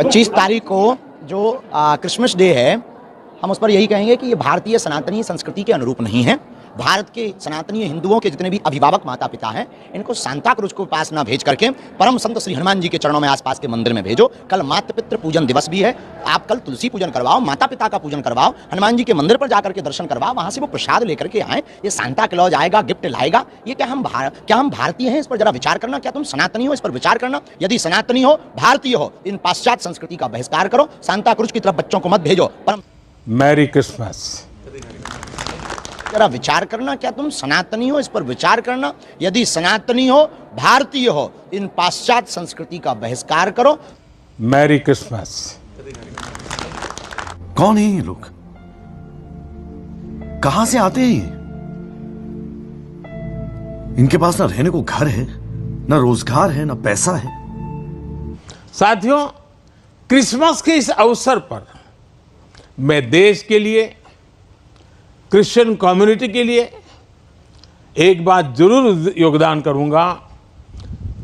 25 तारीख को जो क्रिसमस डे है, हम उस पर यही कहेंगे कि ये भारतीय सनातनी संस्कृति के अनुरूप नहीं है। भारत के सनातनी हिंदुओं के जितने भी अभिभावक माता पिता हैं, इनको सांता क्रूज को पास ना भेज करके परम संत श्री हनुमान जी के चरणों में आसपास के मंदिर में भेजो। कल माता पितृ पूजन दिवस भी है, आप कल तुलसी पूजन करवाओ, माता पिता का पूजन करवाओ, हनुमान जी के मंदिर पर जाकर के दर्शन करवाओ, वहां से वो प्रसाद लेकर के आए। ये सांता क्लॉज आएगा, गिफ्ट लाएगा, ये क्या हम भारतीय हैं? इस पर जरा विचार करना। क्या तुम सनातनी हो? इस पर विचार करना। यदि सनातनी हो, भारतीय हो, इन पाश्चात्य संस्कृति का बहिष्कार करो। सांता क्रूज की तरफ बच्चों को मत भेजो। Merry Christmas. जरा विचार करना। क्या तुम सनातनी हो? इस पर विचार करना। यदि सनातनी हो, भारतीय हो, इन पाश्चात्य संस्कृति का बहिष्कार करो। Merry Christmas. कौन है ये लोग? कहां से आते हैं ये? इनके पास ना रहने को घर है, ना रोजगार है, ना पैसा है। साथियों, क्रिसमस के इस अवसर पर मैं देश के लिए, क्रिश्चियन कम्युनिटी के लिए एक बात जरूर योगदान करूंगा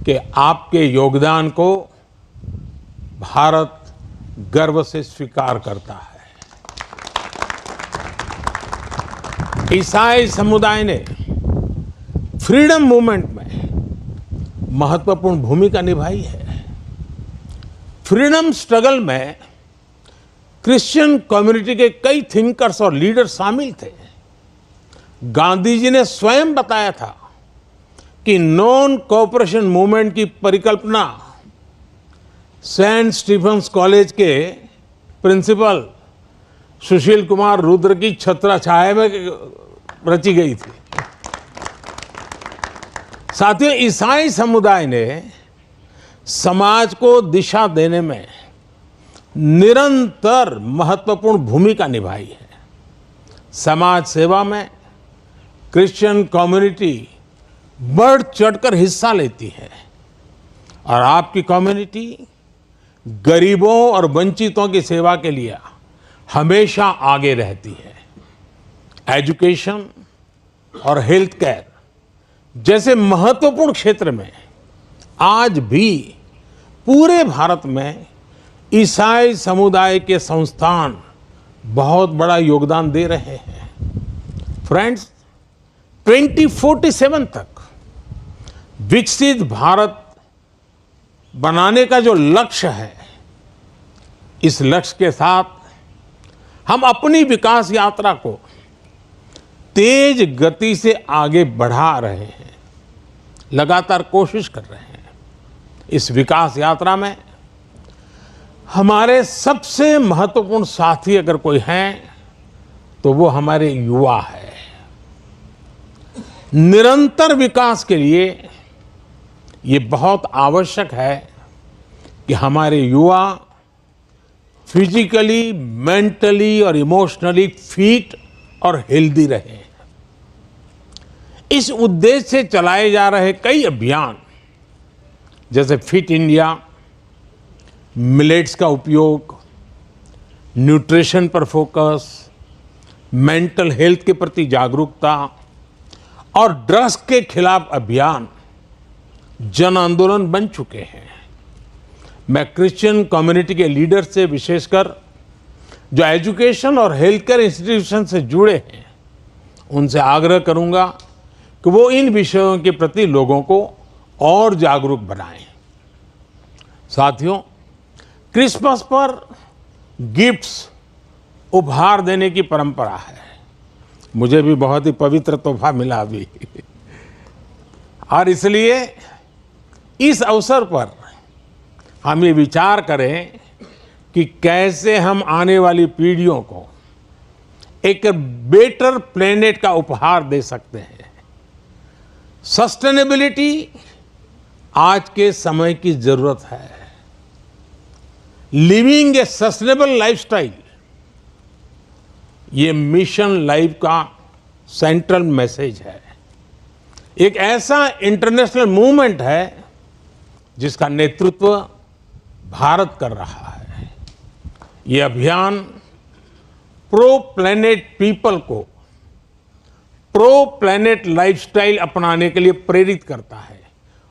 कि आपके योगदान को भारत गर्व से स्वीकार करता है। ईसाई समुदाय ने फ्रीडम मूवमेंट में महत्वपूर्ण भूमिका निभाई है। फ्रीडम स्ट्रगल में क्रिश्चियन कम्युनिटी के कई थिंकर्स और लीडर शामिल थे। गांधी जी ने स्वयं बताया था कि नॉन कोऑपरेशन मूवमेंट की परिकल्पना सेंट स्टीफेंस कॉलेज के प्रिंसिपल सुशील कुमार रुद्र की छत्रछाया में रची गई थी। साथियों, ईसाई समुदाय ने समाज को दिशा देने में निरंतर महत्वपूर्ण भूमिका निभाई है। समाज सेवा में क्रिश्चियन कम्युनिटी बढ़ चढ़कर हिस्सा लेती है और आपकी कम्युनिटी गरीबों और वंचितों की सेवा के लिए हमेशा आगे रहती है। एजुकेशन और हेल्थ केयर जैसे महत्वपूर्ण क्षेत्र में आज भी पूरे भारत में ईसाई समुदाय के संस्थान बहुत बड़ा योगदान दे रहे हैं। फ्रेंड्स, 2047 तक विकसित भारत बनाने का जो लक्ष्य है, इस लक्ष्य के साथ हम अपनी विकास यात्रा को तेज गति से आगे बढ़ा रहे हैं, लगातार कोशिश कर रहे हैं। इस विकास यात्रा में हमारे सबसे महत्वपूर्ण साथी अगर कोई हैं तो वो हमारे युवा है। निरंतर विकास के लिए ये बहुत आवश्यक है कि हमारे युवा फिजिकली, मेंटली और इमोशनली फिट और हेल्दी रहें। इस उद्देश्य से चलाए जा रहे कई अभियान जैसे फिट इंडिया, मिलेट्स का उपयोग, न्यूट्रिशन पर फोकस, मेंटल हेल्थ के प्रति जागरूकता और ड्रग्स के खिलाफ अभियान जन आंदोलन बन चुके हैं। मैं क्रिश्चियन कम्युनिटी के लीडर से, विशेषकर जो एजुकेशन और हेल्थ केयर इंस्टीट्यूशन से जुड़े हैं, उनसे आग्रह करूंगा कि वो इन विषयों के प्रति लोगों को और जागरूक बनाएं। साथियों, क्रिसमस पर गिफ्ट्स, उपहार देने की परंपरा है। मुझे भी बहुत ही पवित्र तोहफा मिला अभी और इसलिए इस अवसर पर हम ये विचार करें कि कैसे हम आने वाली पीढ़ियों को एक बेटर प्लेनेट का उपहार दे सकते हैं। सस्टेनेबिलिटी आज के समय की जरूरत है। लिविंग ए सस्टेनेबल लाइफस्टाइल, ये मिशन लाइफ का सेंट्रल मैसेज है। एक ऐसा इंटरनेशनल मूवमेंट है जिसका नेतृत्व भारत कर रहा है। ये अभियान प्रो प्लेनेट पीपल को प्रो प्लेनेट लाइफस्टाइल अपनाने के लिए प्रेरित करता है।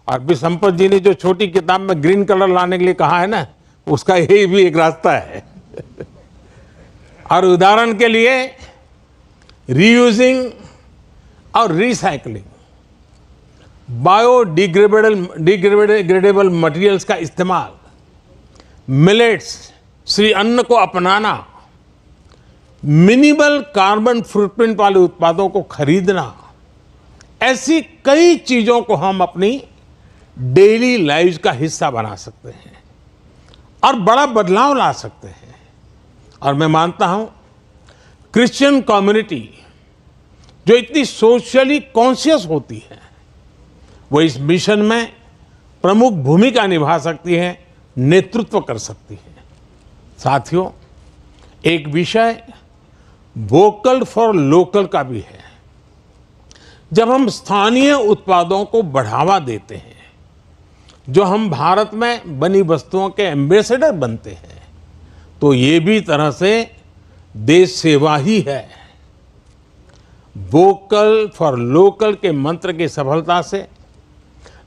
और भी संपत जी ने जो छोटी किताब में ग्रीन कलर लाने के लिए कहा है ना, उसका यही भी एक रास्ता है। और उदाहरण के लिए रीयूजिंग और रिसाइकलिंग, बायोडिग्रेडेबल मटेरियल्स का इस्तेमाल, मिलेट्स श्री अन्न को अपनाना, मिनिमल कार्बन फुटप्रिंट वाले उत्पादों को खरीदना, ऐसी कई चीजों को हम अपनी डेली लाइफ का हिस्सा बना सकते हैं और बड़ा बदलाव ला सकते हैं। और मैं मानता हूं क्रिश्चियन कम्युनिटी जो इतनी सोशली कॉन्शियस होती है, वो इस मिशन में प्रमुख भूमिका निभा सकती है, नेतृत्व कर सकती है। साथियों, एक विषय वोकल फॉर लोकल का भी है। जब हम स्थानीय उत्पादों को बढ़ावा देते हैं, जो हम भारत में बनी वस्तुओं के एम्बेसडर बनते हैं, तो ये भी तरह से देश सेवा ही है। वोकल फॉर लोकल के मंत्र की सफलता से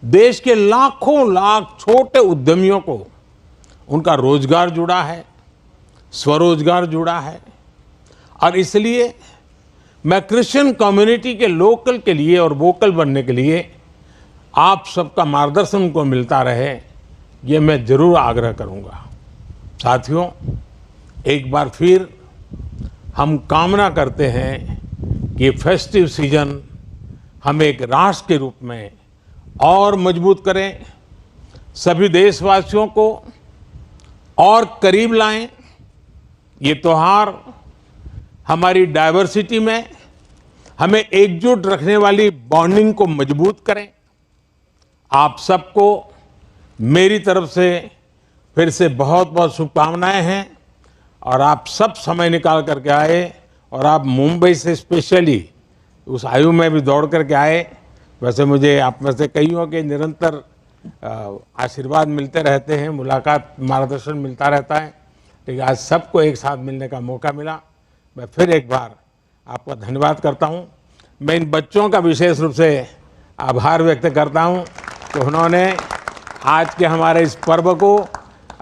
देश के लाखों लाख छोटे उद्यमियों को उनका रोजगार जुड़ा है, स्वरोजगार जुड़ा है। और इसलिए मैं क्रिश्चियन कम्युनिटी के लोकल के लिए और वोकल बनने के लिए आप सबका मार्गदर्शन उनको मिलता रहे, ये मैं जरूर आग्रह करूंगा। साथियों, एक बार फिर हम कामना करते हैं कि फेस्टिव सीजन हम एक राष्ट्र के रूप में और मजबूत करें, सभी देशवासियों को और करीब लाएं। ये त्योहार हमारी डाइवर्सिटी में हमें एकजुट रखने वाली बॉन्डिंग को मजबूत करें। आप सबको मेरी तरफ से फिर से बहुत बहुत शुभकामनाएं हैं और आप सब समय निकाल करके आए और आप मुंबई से स्पेशली उस आयु में भी दौड़ करके आए। वैसे मुझे आप में से कईयों के निरंतर आशीर्वाद मिलते रहते हैं, मुलाकात, मार्गदर्शन मिलता रहता है, लेकिन आज सबको एक साथ मिलने का मौका मिला। मैं फिर एक बार आपका धन्यवाद करता हूं। मैं इन बच्चों का विशेष रूप से आभार व्यक्त करता हूं कि उन्होंने आज के हमारे इस पर्व को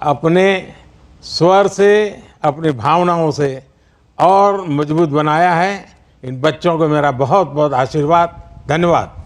अपने स्वर से, अपनी भावनाओं से और मजबूत बनाया है। इन बच्चों को मेरा बहुत बहुत आशीर्वाद, धन्यवाद।